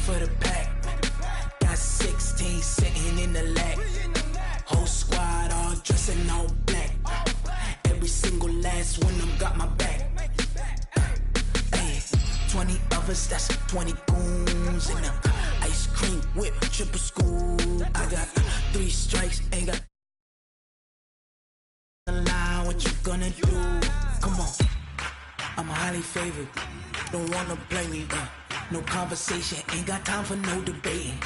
for the pack. Got 16 sitting in the lap. Whole squad all dressing all black. Every single last one of them got my back. Hey, 20 of us, that's 20 goons in them. Ice cream whip, triple scoop. I got 3 strikes, ain't got a line. What you gonna do? Come on, I'm highly favored. Don't wanna play me, no conversation, ain't got time for no debating.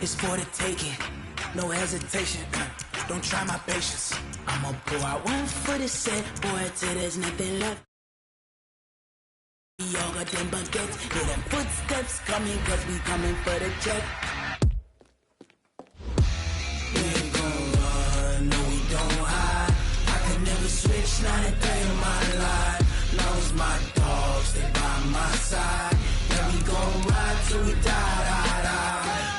It's for the taking, no hesitation. Don't try my patience. I'ma pour out one for the set, boy, till there's nothing left. Y'all got them baguettes, hear them footsteps coming, cause we coming for the check. We ain't gon' run, no we don't hide. I could never switch, not a day in my life. Long as my dogs, they by my side. Yeah, we gon' ride till we die.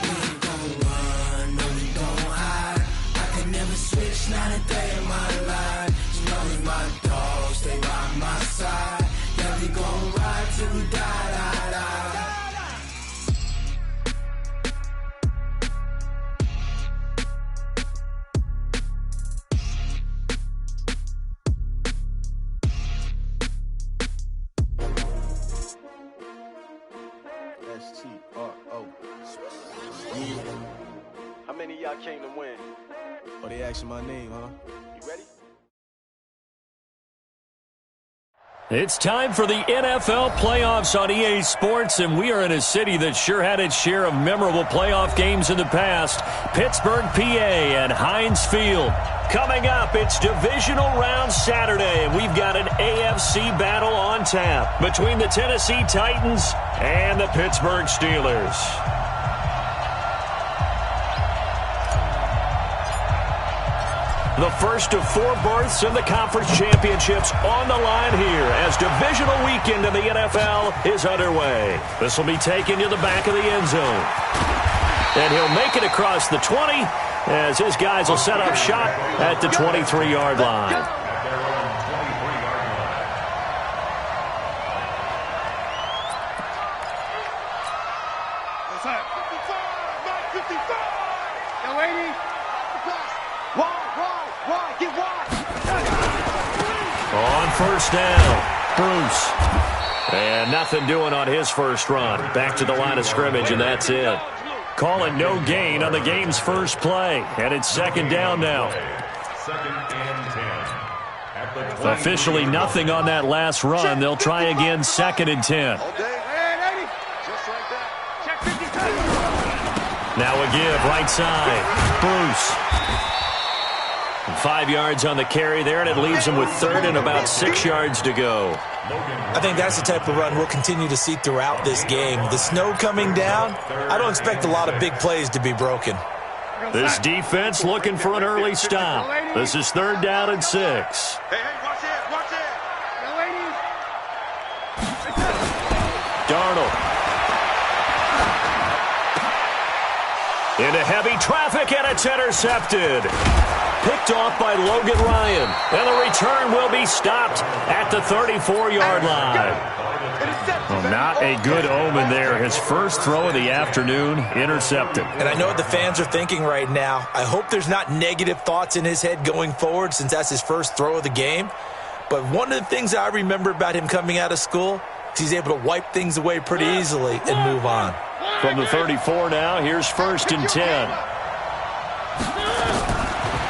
We ain't gon' run, no we don't hide. I could never switch, not a day in my life. As long as my dogs, they by my side. Yeah, we gon' ride till we die. S-T-R-O. How many of y'all came to win? Oh, they asking my name, huh? You ready? It's time for the NFL playoffs on EA Sports, and we are in a city that sure had its share of memorable playoff games in the past. Pittsburgh, PA, and Heinz Field. Coming up, it's divisional round Saturday, and we've got an AFC battle on tap between the Tennessee Titans and the Pittsburgh Steelers. The first of 4 berths in the conference championships on the line here as divisional weekend in the NFL is underway. This will be taken to the back of the end zone. And he'll make it across the 20 as his guys will set up shop at the 23-yard line. On first down, Bruce. And nothing doing on his first run. Back to the line of scrimmage, and that's it. Calling no gain on the game's first play. And it's second down now. Officially nothing on that last run. They'll try again second and 10. Now a give, right side. Bruce. 5 yards on the carry there, and it leaves him with third and about 6 yards to go. I think that's the type of run we'll continue to see throughout this game. The snow coming down, I don't expect a lot of big plays to be broken. This defense looking for an early stop. This is third down and 6. Hey, watch it. Darnold. Into heavy traffic, and it's intercepted. Picked off by Logan Ryan. And the return will be stopped at the 34-yard line. Well, not a good omen there. His first throw of the afternoon intercepted. And I know what the fans are thinking right now. I hope there's not negative thoughts in his head going forward since that's his first throw of the game. But one of the things I remember about him coming out of school is he's able to wipe things away pretty easily and move on. From the 34 now, here's first and 10.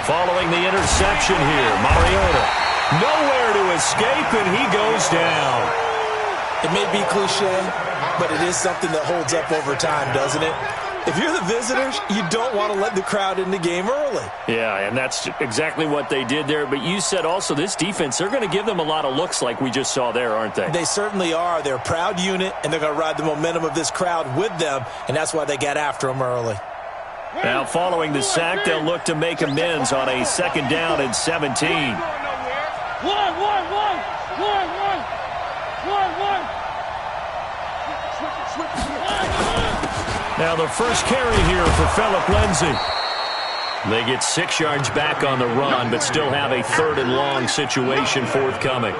Following the interception here, Mariota. Nowhere to escape, and he goes down. It may be cliche, but it is something that holds up over time, doesn't it? If you're the visitors, you don't want to let the crowd in the game early. Yeah, and that's exactly what they did there. But you said also this defense, they're going to give them a lot of looks like we just saw there, aren't they? They certainly are. They're a proud unit, and they're going to ride the momentum of this crowd with them, and that's why they got after them early. Now, following the sack, they'll look to make amends on a second down and 17. Now the first carry here for Phillip Lindsay. They get 6 yards back on the run, but still have a third and long situation forthcoming.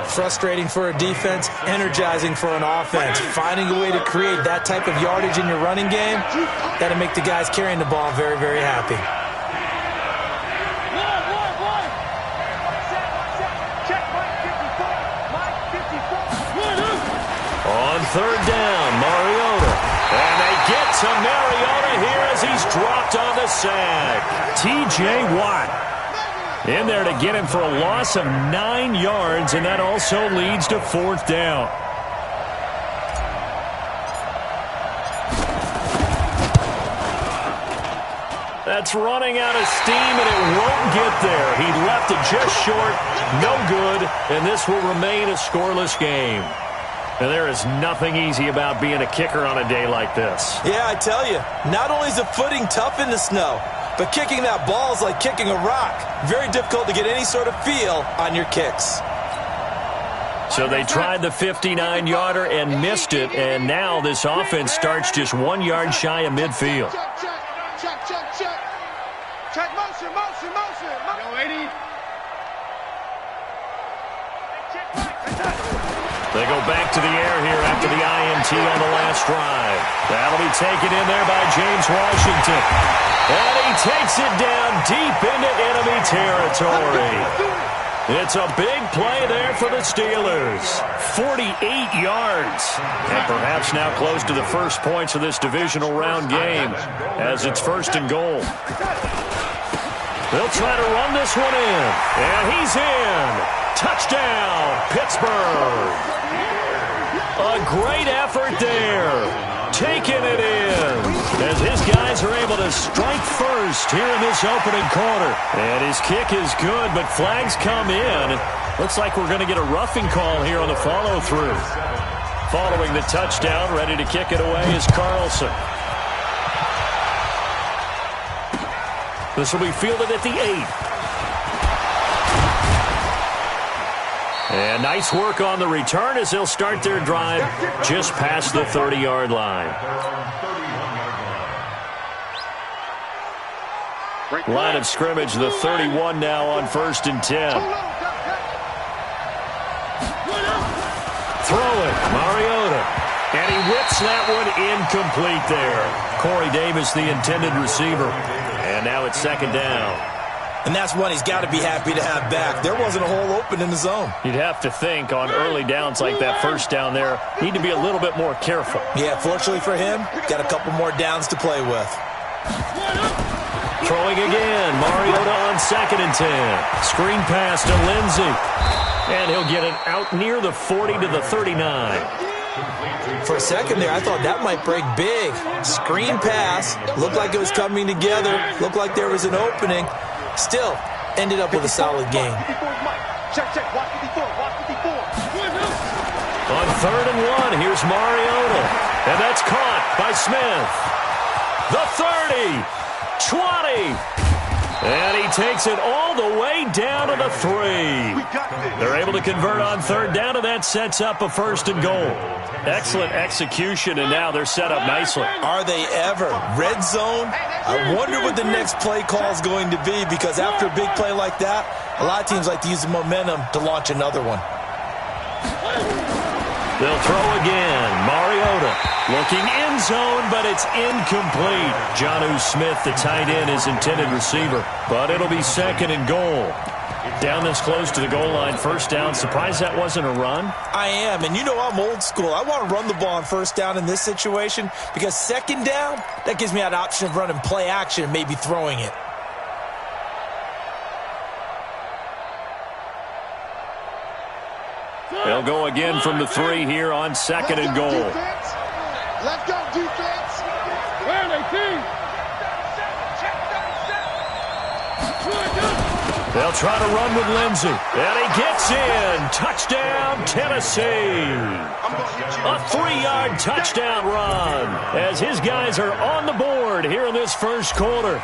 Frustrating for a defense, energizing for an offense. Finding a way to create that type of yardage in your running game, that'll make the guys carrying the ball very, very happy. On third down, Mariota. And they get to Mariota here as he's dropped on the sack. T.J. Watt in there to get him for a loss of 9 yards, and that also leads to fourth down. That's running out of steam, and it won't get there. He left it just short, no good, and this will remain a scoreless game. And there is nothing easy about being a kicker on a day like this. Yeah, I tell you, not only is the footing tough in the snow, but kicking that ball is like kicking a rock. Very difficult to get any sort of feel on your kicks. So they tried the 59-yarder and missed it, and now this offense starts just 1 yard shy of midfield. Check motion. Yo, 80. They go back to the air here after the INT on the last drive. That'll be taken in there by James Washington. And he takes it down deep into enemy territory. It's a big play there for the Steelers. 48 yards. And perhaps now close to the first points of this divisional round game as it's first and goal. They'll try to run this one in. And he's in. Touchdown, Pittsburgh. A great effort there. Taking it in as his guys are able to strike first here in this opening quarter. And his kick is good, but flags come in. Looks like we're going to get a roughing call here on the follow-through. Following the touchdown, ready to kick it away is Carlson. This will be fielded at the 8. And nice work on the return as they'll start their drive just past the 30-yard line. Line of scrimmage, the 31 now on 1st and 10. Throw it, Mariota. And he whips that one incomplete there. Corey Davis, the intended receiver. And now it's 2nd down. And that's one he's got to be happy to have back. There wasn't a hole open in the zone. You'd have to think on early downs like that first down there, need to be a little bit more careful. Yeah, fortunately for him, got a couple more downs to play with. Throwing again, Mariota on 2nd and 10. Screen pass to Lindsey. And he'll get it out near the 40 to the 39. For a second there, I thought that might break big. Screen pass, looked like it was coming together, looked like there was an opening. Still, ended up with a solid game. On 3rd and 1, here's Mariota. And that's caught by Smith. The 30, 20. And he takes it all the way down to the 3. They're able to convert on 3rd down, and that sets up a 1st and goal. Excellent execution, and now they're set up nicely. Are they ever? Red zone? I wonder what the next play call is going to be, because after a big play like that, a lot of teams like to use the momentum to launch another one. They'll throw again. Mariota looking end zone, but it's incomplete. Jonnu Smith, the tight end, is intended receiver, but it'll be 2nd and goal. Down this close to the goal line, 1st down. Surprised that wasn't a run? I am, and you know I'm old school. I want to run the ball on 1st down in this situation because 2nd down, that gives me that option of running play action and maybe throwing it. They'll go again from the 3 here on 2nd and goal. Let's go, defense. Where are they, team? They'll try to run with Lindsey. And he gets in. Touchdown, Tennessee. A 3-yard touchdown run as his guys are on the board here in this first quarter.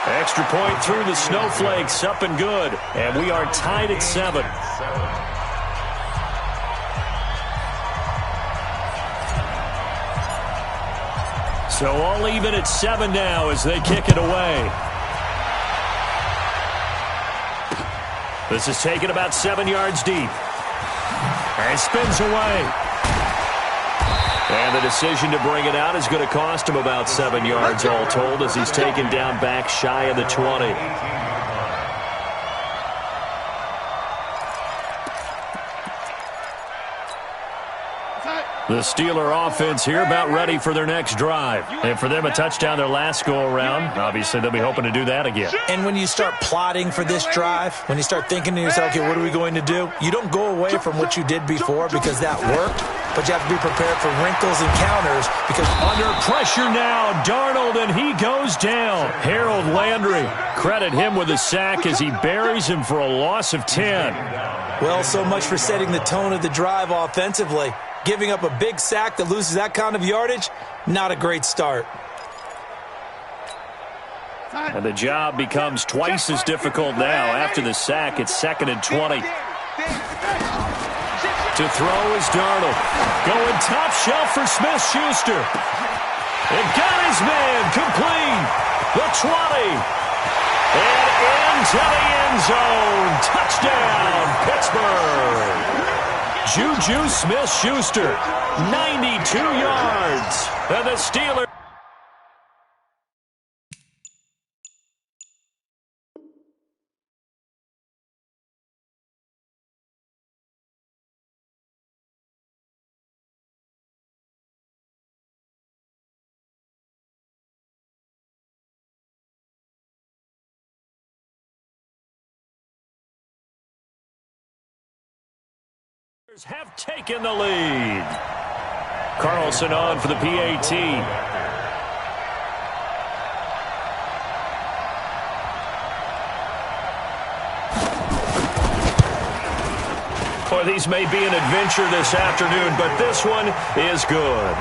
Extra point through the snowflakes, up and good. And we are tied at 7. So all even at 7 now as they kick it away. This is taken about 7 yards deep. And spins away. And the decision to bring it out is going to cost him about 7 yards all told as he's taken down back shy of the 20. The Steeler offense here about ready for their next drive. And for them, a touchdown their last go-around. Obviously, they'll be hoping to do that again. And when you start plotting for this drive, when you start thinking to yourself, okay, what are we going to do? You don't go away from what you did before because that worked, but you have to be prepared for wrinkles and counters because under pressure now, Darnold, and he goes down. Harold Landry, credit him with a sack as he buries him for a loss of 10. Well, so much for setting the tone of the drive offensively. Giving up a big sack that loses that kind of yardage, not a great start. And the job becomes twice as difficult now. After the sack, it's 2nd and 20. To throw is Darnold. Going top shelf for Smith-Schuster. And got his man complete. The 20. And into the end zone. Touchdown, Pittsburgh. Juju Smith-Schuster, 92 yards. And the Steelers. Have taken the lead. Carlson on for the PAT. Boy, these may be an adventure this afternoon, but this one is good.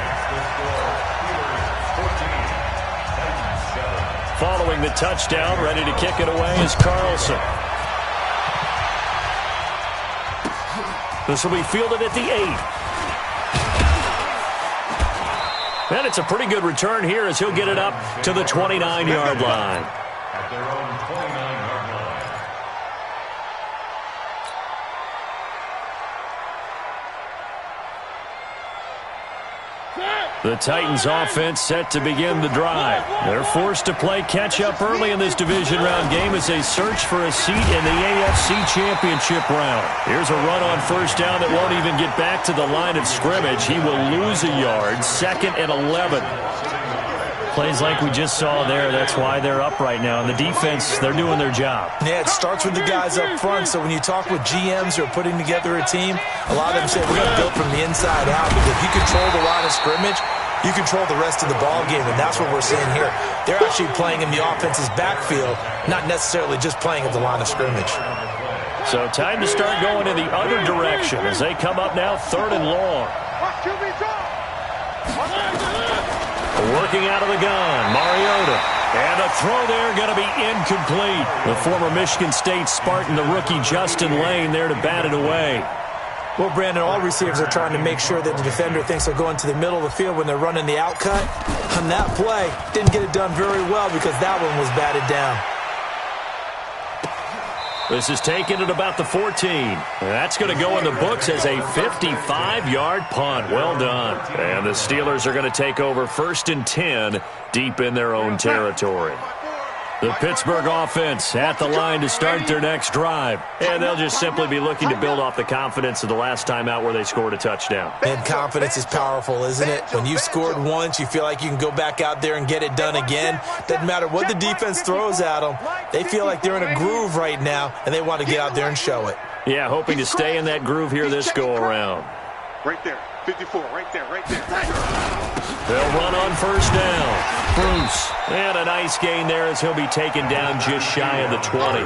Following the touchdown, ready to kick it away is Carlson. This will be fielded at the 8. And it's a pretty good return here as he'll get it up to the 29-yard line. At their own 29-yard line. The Titans offense set to begin the drive. They're forced to play catch-up early in this division round game as they search for a seat in the AFC Championship round. Here's a run on first down that won't even get back to the line of scrimmage. He will lose a yard, 2nd and 11. Plays like we just saw there. That's why they're up right now. And the defense, they're doing their job. Yeah, it starts with the guys up front. So when you talk with GMs who are putting together a team, a lot of them say we're going to build from the inside out because if you control the line of scrimmage, you control the rest of the ball game, and that's what we're seeing here. They're actually playing in the offense's backfield, not necessarily just playing at the line of scrimmage. So time to start going in the other direction as they come up now 3rd and long. Working out of the gun, Mariota. And a throw there going to be incomplete. The former Michigan State Spartan, the rookie Justin Lane, there to bat it away. Well, Brandon, all receivers are trying to make sure that the defender thinks they're going to the middle of the field when they're running the out cut. On that play, didn't get it done very well because that one was batted down. This is taken at about the 14. That's going to go in the books as a 55-yard punt. Well done. And the Steelers are going to take over 1st and 10 deep in their own territory. The Pittsburgh offense at the line to start their next drive. And they'll just simply be looking to build off the confidence of the last time out where they scored a touchdown. And confidence is powerful, isn't it? When you scored once, you feel like you can go back out there and get it done again. Doesn't matter what the defense throws at them. They feel like they're in a groove right now, and they want to get out there and show it. Yeah, hoping to stay in that groove here this go-around. Right there, 54, right there. They'll run on first down. Bruce. And a nice gain there as he'll be taken down just shy of the 20.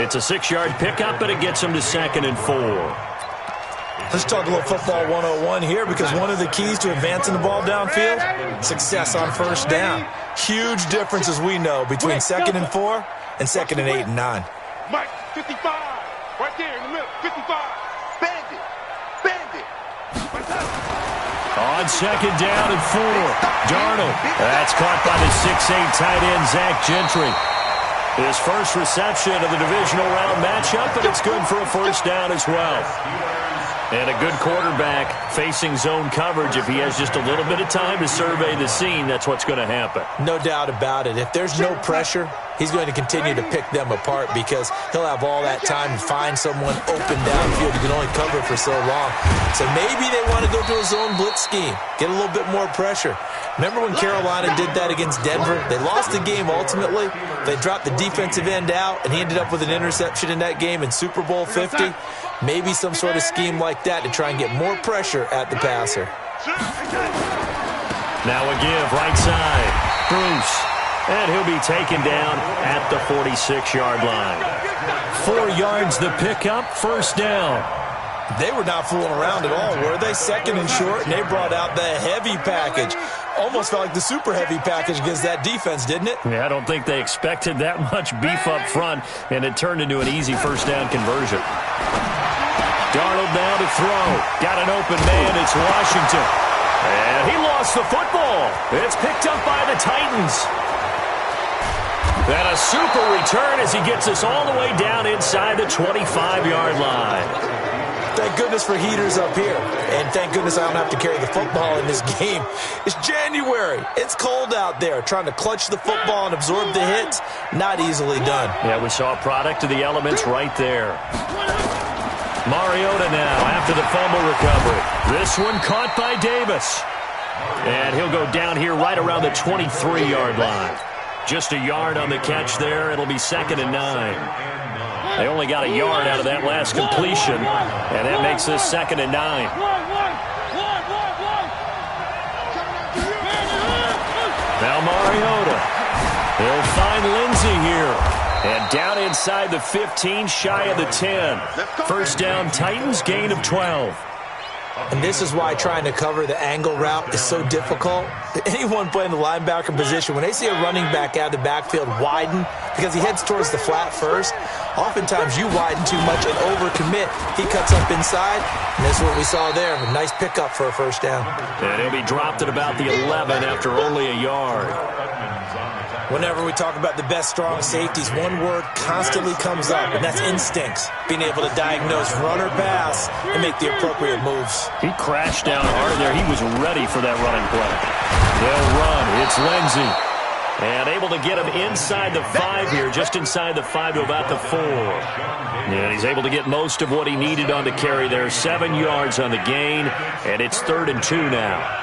It's a 6-yard pickup, but it gets him to 2nd and 4. Let's talk a little football 101 here because one of the keys to advancing the ball downfield, success on first down. Huge difference, as we know, between 2nd and 4 and 2nd and 8 and 9. Mike, 55, right there in the middle, 55. Bandit. On 2nd down and 4. Darnold. That's caught by the 6'8 tight end, Zach Gentry. His first reception of the divisional round matchup, and it's good for a first down as well. And a good quarterback facing zone coverage. If he has just a little bit of time to survey the scene, that's what's going to happen. No doubt about it. If there's no pressure, he's going to continue to pick them apart because he'll have all that time to find someone open downfield. He can only cover for so long. So maybe they want to go to a zone blitz scheme, get a little bit more pressure. Remember when Carolina did that against Denver? They lost the game ultimately. They dropped the defensive end out, and he ended up with an interception in that game in Super Bowl 50. Maybe some sort of scheme like that to try and get more pressure at the passer. Now a give, right side. Bruce. And he'll be taken down at the 46-yard line. 4 yards the pickup, first down. They were not fooling around at all, were they? Second and short, and they brought out the heavy package. Almost felt like the super heavy package against that defense, didn't it? Yeah, I don't think they expected that much beef up front, and it turned into an easy first down conversion. Darnold now to throw. Got an open man. It's Washington. And he lost the football. It's picked up by the Titans. And a super return as he gets us all the way down inside the 25-yard line. Thank goodness for heaters up here. And thank goodness I don't have to carry the football in this game. It's January. It's cold out there. Trying to clutch the football and absorb the hits, not easily done. Yeah, we saw a product of the elements right there. Mariota now after the fumble recovery. This one caught by Davis. And he'll go down here right around the 23-yard line. Just a yard on the catch there. It'll be 2nd and 9. They only got a yard out of that last completion, and that makes this 2nd and 9. Now Mariota. He'll find Lindsey here. And down inside the 15, shy of the 10. First down, Titans, gain of 12. And this is why trying to cover the angle route is so difficult. Anyone playing the linebacker position, when they see a running back out of the backfield widen, because he heads towards the flat first, oftentimes you widen too much and overcommit. He cuts up inside, and that's what we saw there. A nice pickup for a first down. And he'll be dropped at about the 11 after only a yard. Whenever we talk about the best strong safeties, one word constantly comes up, and that's instincts. Being able to diagnose run or pass and make the appropriate moves. He crashed down hard there. He was ready for that running play. They'll run. It's Lindsey. And able to get him inside the 5 here, just inside the 5 to about the 4. And he's able to get most of what he needed on the carry there. 7 yards on the gain, and it's 3rd and 2 now.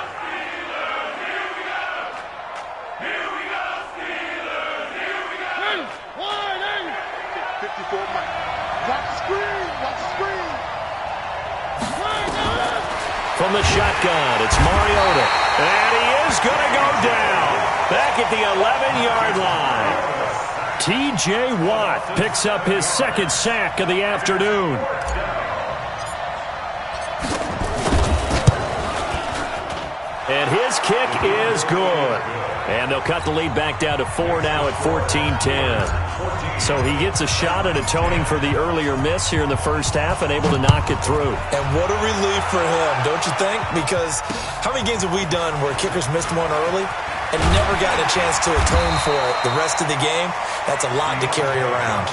From the shotgun, it's Mariota. And he is going to go down. Back at the 11-yard line. T.J. Watt picks up his 2nd sack of the afternoon. And his kick is good. And they'll cut the lead back down to 4 now at 14-10. So he gets a shot at atoning for the earlier miss here in the first half and able to knock it through. And what a relief for him, don't you think? Because how many games have we done where kickers missed one early and never gotten a chance to atone for it the rest of the game? That's a lot to carry around.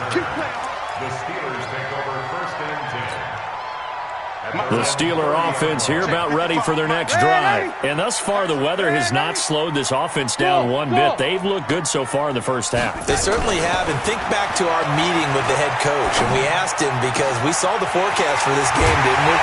The Steelers take over 1st and 10. The Steeler offense here about ready for their next drive. And thus far, the weather has not slowed this offense down one bit. They've looked good so far in the first half. They certainly have. And think back to our meeting with the head coach. And we asked him because we saw the forecast for this game, didn't we?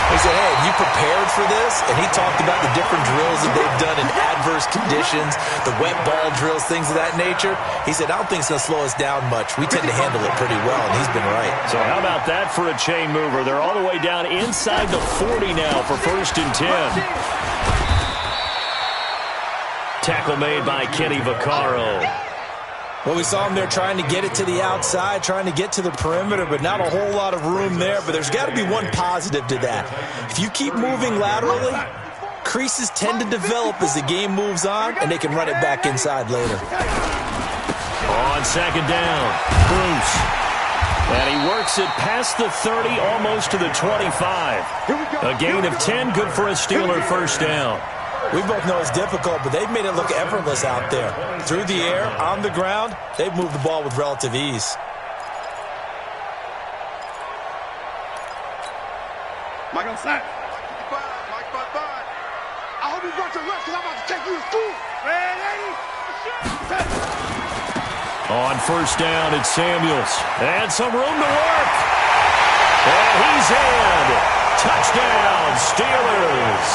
We said, hey, have you prepared for this? And he talked about the different drills that they've done in adverse conditions, the wet ball drills, things of that nature. He said, I don't think it's going to slow us down much. We tend to handle it pretty well, and he's been right. So how about that for a chain mover? They're all the way down inside the 40 now for 1st and 10. Tackle made by Kenny Vaccaro. Well, we saw him there trying to get it to the outside, trying to get to the perimeter, but not a whole lot of room there. But there's got to be one positive to that. If you keep moving laterally, creases tend to develop as the game moves on, and they can run it back inside later. On 2nd down, Bruce. And he works it past the 30, almost to the 25. A gain of 10, good for a Steeler first down. We both know it's difficult, but they've made it look effortless out there. Through the air, on the ground, they've moved the ball with relative ease. Mike on side. Mike 5. I hope you brought your lunch because I'm about to take you to school. Red 80. On first down, it's Samuels. And some room to work. And he's in. Touchdown, Steelers.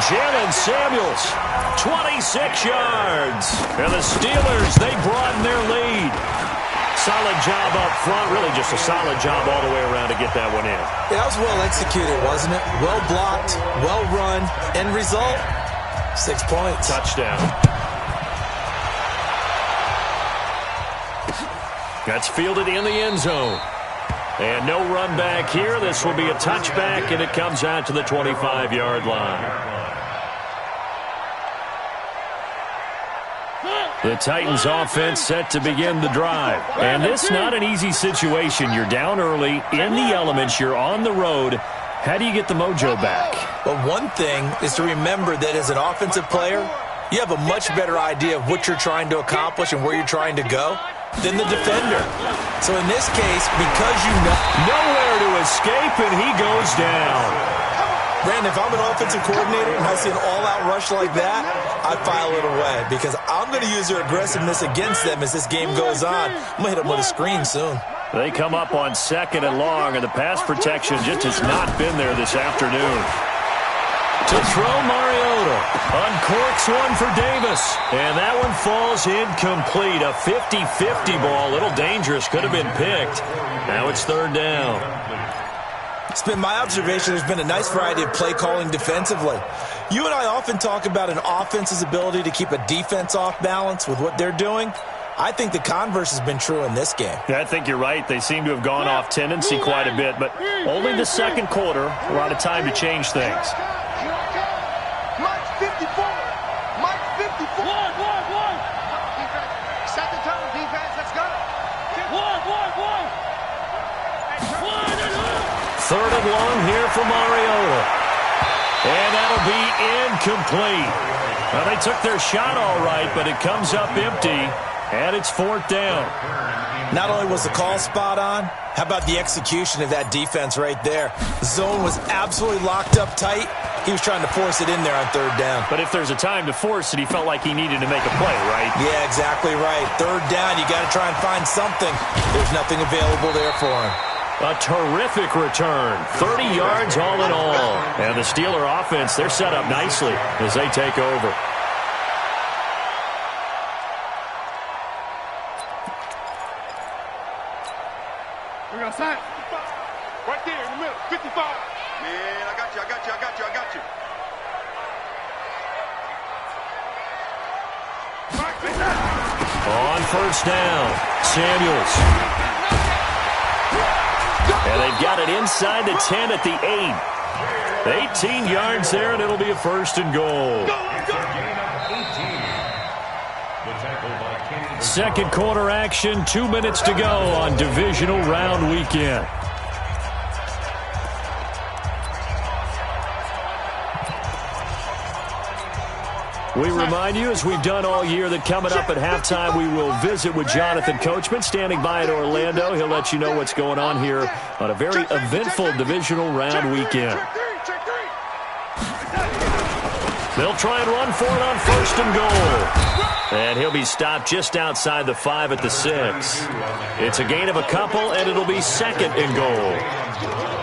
Jalen Samuels, 26 yards. And the Steelers, they broaden their lead. Solid job up front. Really just a solid job all the way around to get that one in. Yeah, that was well executed, wasn't it? Well blocked, well run. End result, 6 points. Touchdown. That's fielded in the end zone. And no run back here. This will be a touchback, and it comes out to the 25-yard line. The Titans offense set to begin the drive. And this not an easy situation. You're down early, in the elements, you're on the road. How do you get the mojo back? Well, one thing is to remember that as an offensive player, you have a much better idea of what you're trying to accomplish and where you're trying to go than the defender. So in this case, because you know nowhere to escape, and he goes down. Brandon, if I'm an offensive coordinator and I see an all-out rush like that, I file it away because I'm going to use their aggressiveness against them as this game goes on. I'm going to hit them with a screen soon. They come up on 2nd and long, and the pass protection just has not been there this afternoon. To throw, Mariota uncorks one for Davis, and that one falls incomplete. A 50-50 ball, a little dangerous, could have been picked. Now it's 3rd down. It's been my observation there's been a nice variety of play calling defensively. You and I often talk about an offense's ability to keep a defense off balance with what they're doing. I think the converse has been true in this game. Yeah, I think you're right. They seem to have gone off tendency quite a bit, but only the 2nd quarter, a lot of time to change things. Mike 54. Mike 54. One. Set the tone, defense. Let's go. One. 3rd and long here for Mariota. And that'll be incomplete. Well, they took their shot all right, but it comes up empty, and it's 4th down. Not only was the call spot on, how about the execution of that defense right there? The zone was absolutely locked up tight. He was trying to force it in there on 3rd down. But if there's a time to force it, he felt like he needed to make a play, right? Yeah, exactly right. 3rd down, you got to try and find something. There's nothing available there for him. A terrific return. 30 yards all in all. And the Steeler offense, they're set up nicely as they take over. We're going to sign. Right there in the middle. 55. Man, I got you. On first down, Samuels. And they've got it inside the 10 at the 8. 18 yards there, and it'll be a 1st and goal. 2nd quarter action, 2 minutes to go on divisional round weekend. We remind you, as we've done all year, that coming up at halftime, we will visit with Jonathan Coachman, standing by in Orlando. He'll let you know what's going on here on a very eventful divisional round weekend. They'll try and run for it on 1st and goal. And he'll be stopped just outside the 5 at the 6. It's a gain of a couple, and it'll be 2nd and goal.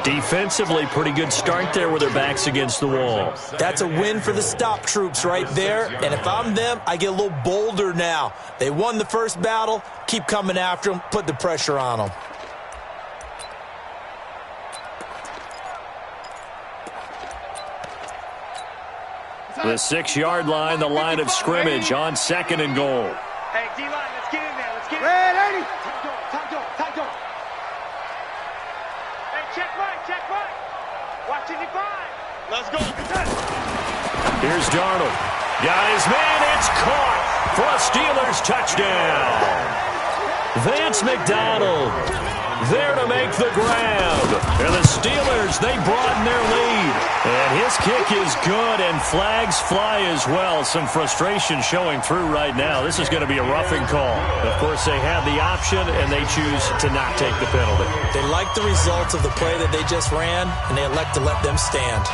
Defensively, pretty good start there with their backs against the wall. That's a win for the stop troops right there. And if I'm them, I get a little bolder now. They won the first battle. Keep coming after them. Put the pressure on them. The 6-yard line, the line of scrimmage on 2nd and goal. Hey, D-line, let's get in there. Let's get in there. Red 80. Tight door. Hey, check right. Watch it, 5. Let's go. Here's Darnold. Got his man. It's caught for a Steelers touchdown. Vance McDonald there to make the grab. And the Steelers, they broaden their lead. And And his kick is good, and flags fly as well. Some frustration showing through right now. This is going to be a roughing call. Of course, they have the option, and they choose to not take the penalty. They like the results of the play that they just ran, and they elect to let them stand.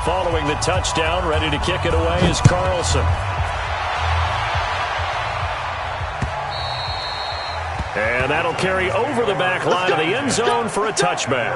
Following the touchdown, ready to kick it away is Carlson. And that'll carry over the back line of the end zone for a touchback.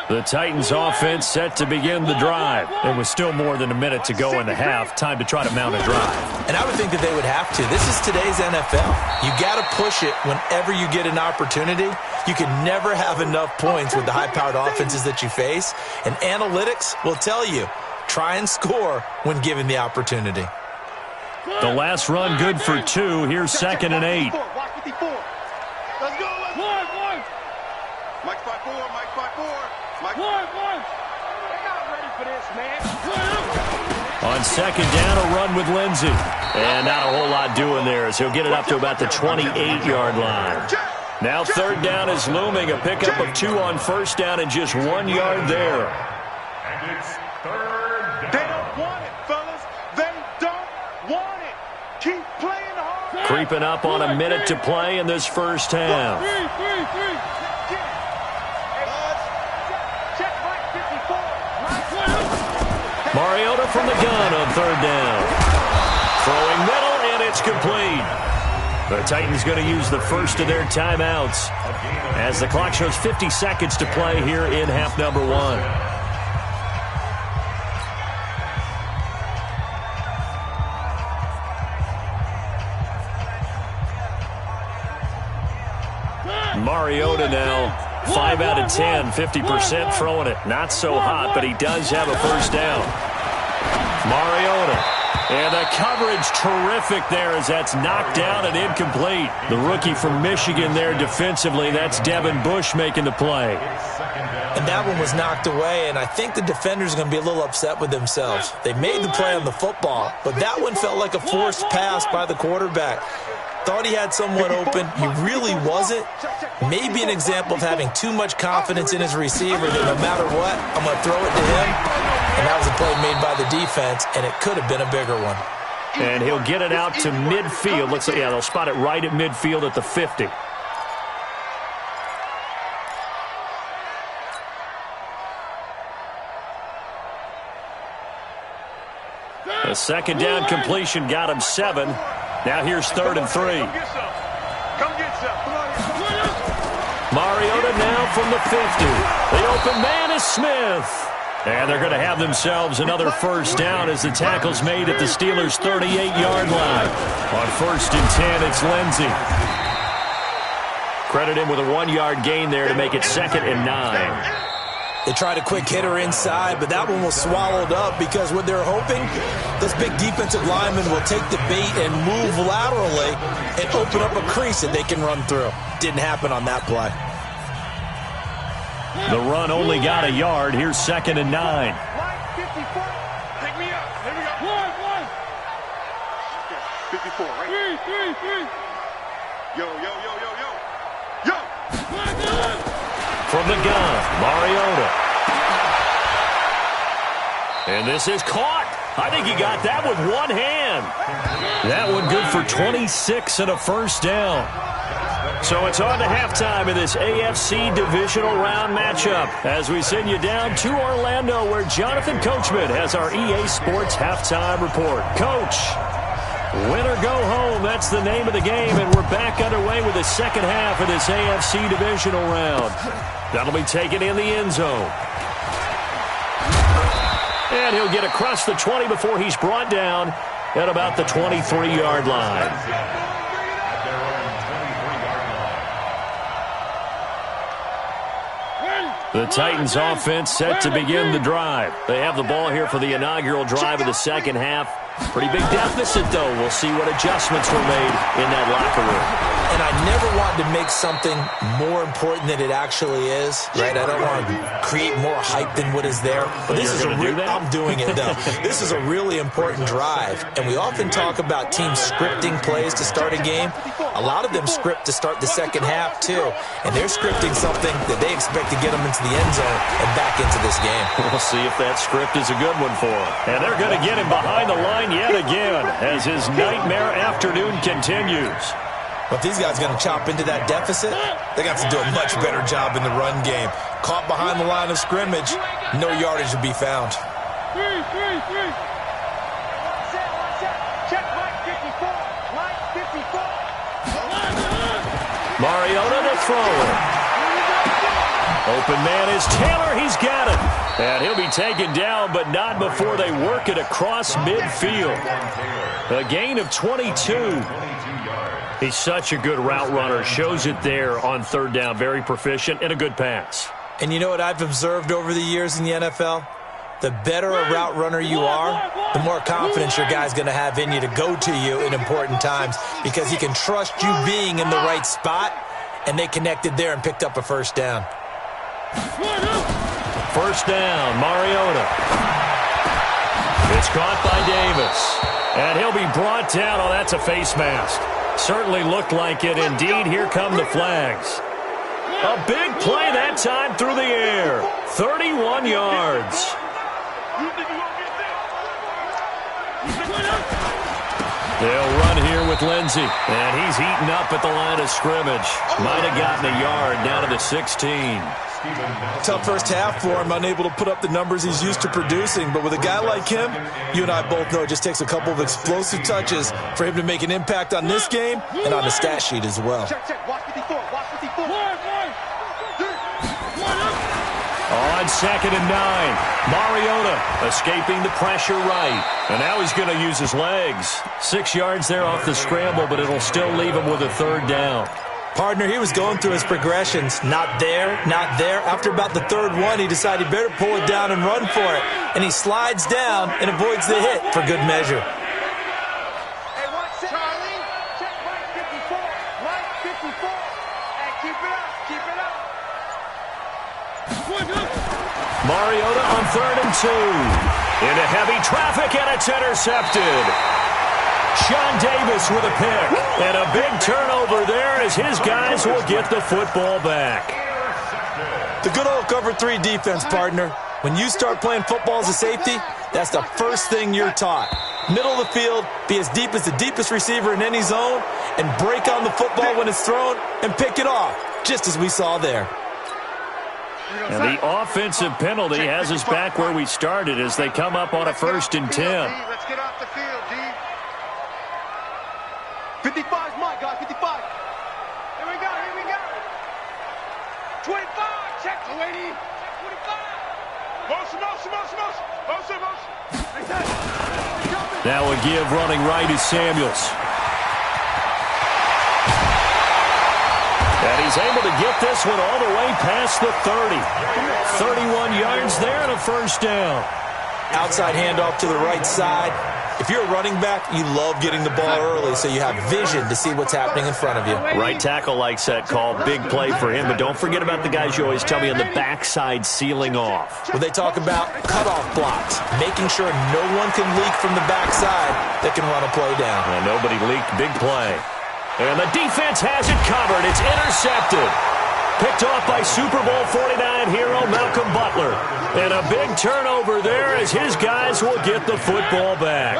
The Titans offense set to begin the drive. And with still more than a minute to go in the half, time to try to mount a drive. And I would think that they would have to. This is today's NFL. You got to push it whenever you get an opportunity. You can never have enough points with the high-powered offenses that you face. And analytics will tell you, try and score when given the opportunity. The last run good for 2. Here's 2nd and 8. Watch 54. Let's go. Mike 5-4. Mike 5-4. Mike 1. They're not ready for this, man. On 2nd down, a run with Lindsey. And not a whole lot doing there as he'll get it up to about the 28-yard line. Now 3rd down is looming. A pickup of 2 on 1st down and just 1 yard there. And it's 3rd down. They don't want it, fellas. They don't want it. Keep playing hard. Creeping up on a minute to play in this first half. Mariota from the gun on 3rd down. Throwing middle, and it's complete. The Titans going to use the first of their timeouts as the clock shows 50 seconds to play here in half number 1. Mariota now 5 out of 10, 50% throwing it. Not so hot, but he does have a first down. Mariota. And the coverage terrific there as that's knocked down and incomplete. The rookie from Michigan there defensively. That's Devin Bush making the play. And that one was knocked away, and I think the defenders are going to be a little upset with themselves. They made the play on the football, but that one felt like a forced pass by the quarterback. Thought he had someone open. He really wasn't. Maybe an example of having too much confidence in his receiver that no matter what, I'm going to throw it to him. And that was a play made by the defense, and it could have been a bigger one. And he'll get it out to midfield. Looks like, yeah, they'll spot it right at midfield at the 50. The 2nd down completion got him 7. Now here's 3rd and 3. Come get some. Mariota now from the 50. The open man is Smith. And they're going to have themselves another first down as the tackle's made at the Steelers' 38-yard line. On 1st and 10, it's Lindsey. Credit him with a 1-yard gain there to make it 2nd and 9. They tried a quick hitter inside, but that one was swallowed up because what they're hoping, those big defensive linemen will take the bait and move laterally and open up a crease that they can run through. Didn't happen on that play. The run only got a yard. Here's 2nd and 9. Line 54. Pick me up. Here we go. 1. 54, right? 3. Yo. From the gun, Mariota. And this is caught. I think he got that with one hand. That one good for 26 and a first down. So it's on to halftime in this AFC divisional round matchup as we send you down to Orlando where Jonathan Coachman has our EA Sports halftime report. Coach, win or go home, that's the name of the game, and we're back underway with the second half of this AFC divisional round. That'll be taken in the end zone. And he'll get across the 20 before he's brought down at about the 23-yard line. The Titans offense set to begin the drive. They have the ball here for the inaugural drive of the second half. Pretty big deficit, though. We'll see what adjustments were made in that locker room. And I never wanted to make something more important than it actually is, right? I don't want to create more hype than what is there. But this is I'm doing it, though. This is a really important drive. And we often talk about teams scripting plays to start a game. A lot of them script to start the second half, too. And they're scripting something that they expect to get them into the end zone and back into this game. We'll see if that script is a good one for them. And they're going to get him behind the line yet again as his nightmare afternoon continues. But if these guys are going to chop into that deficit, they're going to have to do a much better job in the run game. Caught behind the line of scrimmage, no yardage to be found. Mariota to throw it. Open man is Taylor. He's got it. And he'll be taken down, but not before they work it across midfield. A gain of 22. He's such a good route runner. Shows it there on third down. Very proficient and a good pass. And you know what I've observed over the years in the NFL? The better a route runner you are, the more confidence your guy's going to have in you to go to you in important times because he can trust you being in the right spot, and they connected there and picked up a first down. First down, Mariota. It's caught by Davis. And he'll be brought down. Oh, that's a face mask. Certainly looked like it. Indeed, here come the flags. A big play that time through the air. 31 yards. They'll run here with Lindsey. And he's eaten up at the line of scrimmage. Might have gotten a yard down to the 16. Tough first half for him, unable to put up the numbers he's used to producing. But with a guy like him, you and I both know it just takes a couple of explosive touches for him to make an impact on this game and on the stat sheet as well. Watch 54. Watch 54. On 2nd and 9, Mariota escaping the pressure right. And now he's going to use his legs. 6 yards there off the scramble, but it'll still leave him with a third down. Partner, he was going through his progressions. Not there, not there. After about the third one, he decided he better pull it down and run for it. And he slides down and avoids the hit for good measure. Hey, watch Charlie. Check right 54. Right 54. And keep it up. Keep it up. Mariota on 3rd and 2. Into heavy traffic, and it's intercepted. Sean Davis with a pick. And a big turnover there as his guys will get the football back. The good old cover 3 defense, partner. When you start playing football as a safety, that's the first thing you're taught. Middle of the field, be as deep as the deepest receiver in any zone, and break on the football when it's thrown and pick it off, just as we saw there. And the offensive penalty has us back where we started as they come up on a 1st and 10. Let's get off the field, D. 55 is mine, guys. 55. Here we go. 25. Check 20. Check 25. Motion. That would give running right is Samuels. And he's able to get this one all the way past the 30. 31 yards there and a first down. Outside handoff to the right side. If you're a running back, you love getting the ball early so you have vision to see what's happening in front of you. Right tackle likes that call. Big play for him. But don't forget about the guys you always tell me on the backside sealing off. When they talk about cutoff blocks, making sure no one can leak from the backside that can run a play down. And nobody leaked. Big play. And the defense has it covered. It's intercepted. Picked off by Super Bowl 49 hero Malcolm Butler. And a big turnover there as his guys will get the football back.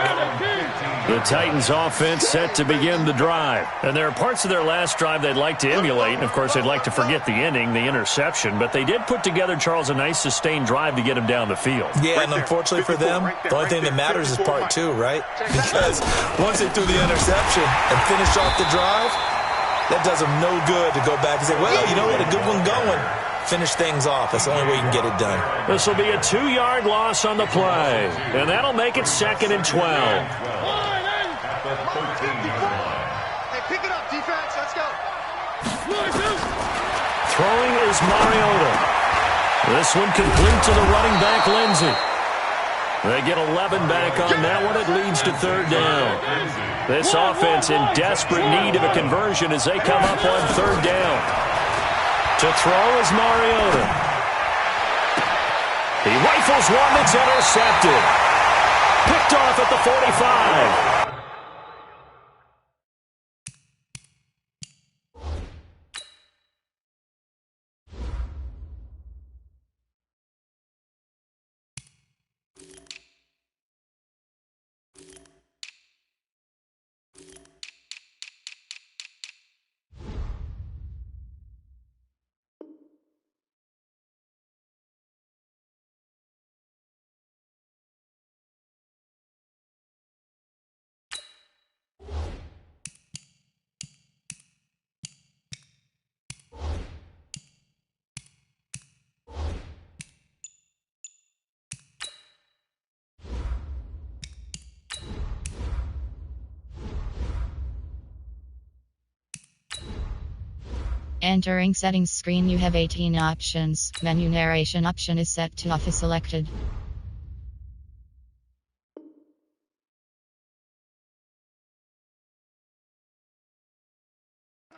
The Titans offense set to begin the drive. And there are parts of their last drive they'd like to emulate. And, of course, they'd like to forget the ending, the interception. But they did put together, Charles, a nice sustained drive to get him down the field. Yeah, and unfortunately for them, the only thing that matters is part 2, right? Because once they threw the interception and finished off the drive, that does them no good to go back and say, well, you know what, a good one going. Finish things off. That's the only way you can get it done. This will be a 2-yard loss on the play. And that'll make it 2nd and 12. Hey, pick it up, defense. Let's go. Throwing is Mariota. This one complete to the running back, Lindsey. They get 11 back on that one. It leads to third down. This offense in desperate need of a conversion as they come up on third down. To throw is Mariota. He rifles one that's intercepted. Picked off at the 45. Entering settings screen, you have 18 options. Menu narration option is set to off is selected.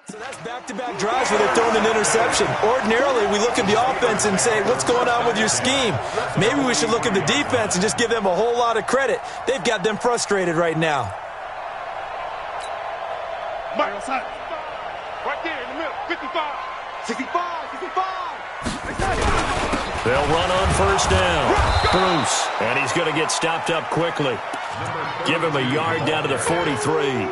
So that's back-to-back drives where they're throwing an interception. Ordinarily, we look at the offense and say, what's going on with your scheme? Maybe we should look at the defense and just give them a whole lot of credit. They've got them frustrated right now. Right there in the middle. 55. 65. 65. They'll run on first down. Bruce. And he's going to get stopped up quickly. Give him a yard down to the 43.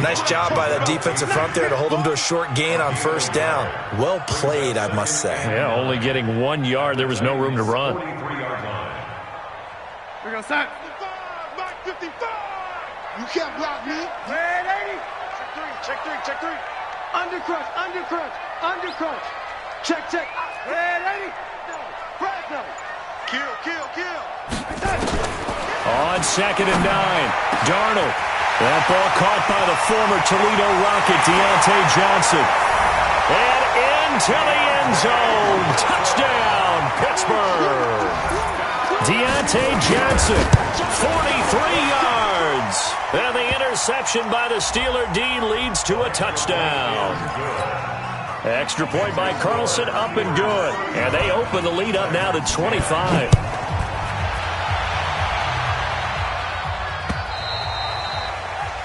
Nice job by that defensive front there to hold him to a short gain on first down. Well played, I must say. Yeah, only getting 1 yard. There was no room to run. We're going to sack. 55. You can't block me. Red 80. Check three. Check three. Undercrunch. Check. Red 80. No. Kill. On 2nd and 9. Darnold. That ball caught by the former Toledo Rocket, Deontay Johnson. And into the end zone. Touchdown, Pittsburgh. Deontay Johnson, 43 yards. And the interception by the Steeler D leads to a touchdown. Extra point by Carlson, up and good. And they open the lead up now to 25.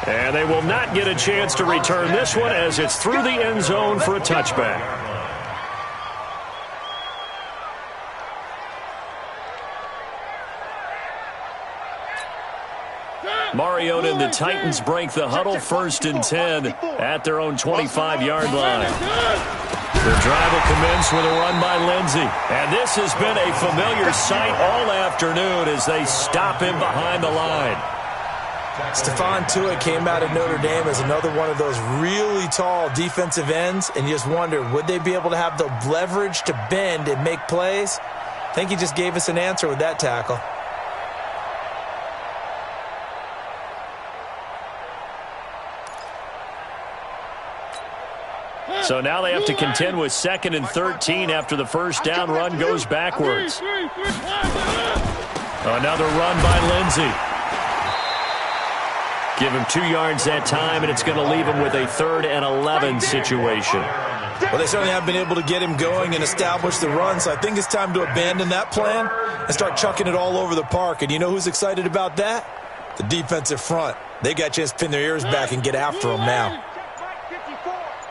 And they will not get a chance to return this one as it's through the end zone for a touchback. Mariota and the Titans break the huddle, 1st and 10 at their own 25-yard line. The drive will commence with a run by Lindsey. And this has been a familiar sight all afternoon as they stop him behind the line. Stephon Tuitt came out of Notre Dame as another one of those really tall defensive ends, and you just wonder, would they be able to have the leverage to bend and make plays? I think he just gave us an answer with that tackle. So now they have to contend with 2nd and 13 after the first down run goes backwards. Another run by Lindsey. Give him 2 yards that time, and it's going to leave him with a 3rd and 11 situation. Well, they certainly have been able to get him going and establish the run, so I think it's time to abandon that plan and start chucking it all over the park. And you know who's excited about that? The defensive front. They got a chance to pin their ears back and get after him now.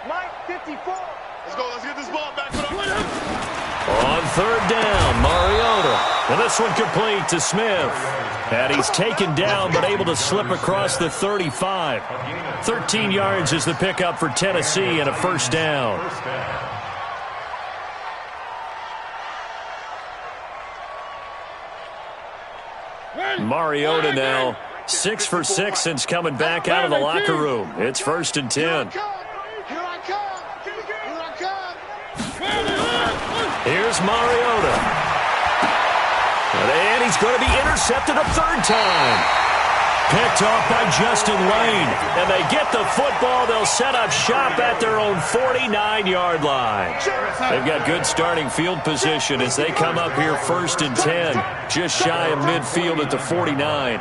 Mike 54. Let's get this ball back. On 3rd down, Mariota. And this one complete to Smith. And he's taken down but able to slip across the 35. 13 yards is the pickup for Tennessee and a first down. Mariota now 6 for 6 since coming back out of the locker room. It's 1st and 10. Here's Mariota. And he's going to be intercepted a 3rd time. Picked off by Justin Lane. And they get the football. They'll set up shop at their own 49-yard line. They've got good starting field position as they come up here 1st and 10. Just shy of midfield at the 49.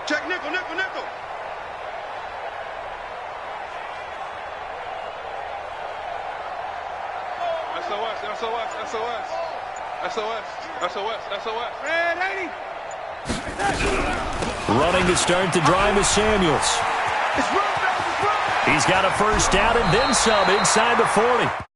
Check nickel, nickel, nickel. SOS, SOS, SOS. SOS, SOS, SOS. Red 80. Running to start the drive is Samuels. He's got a first down and then some inside the 40.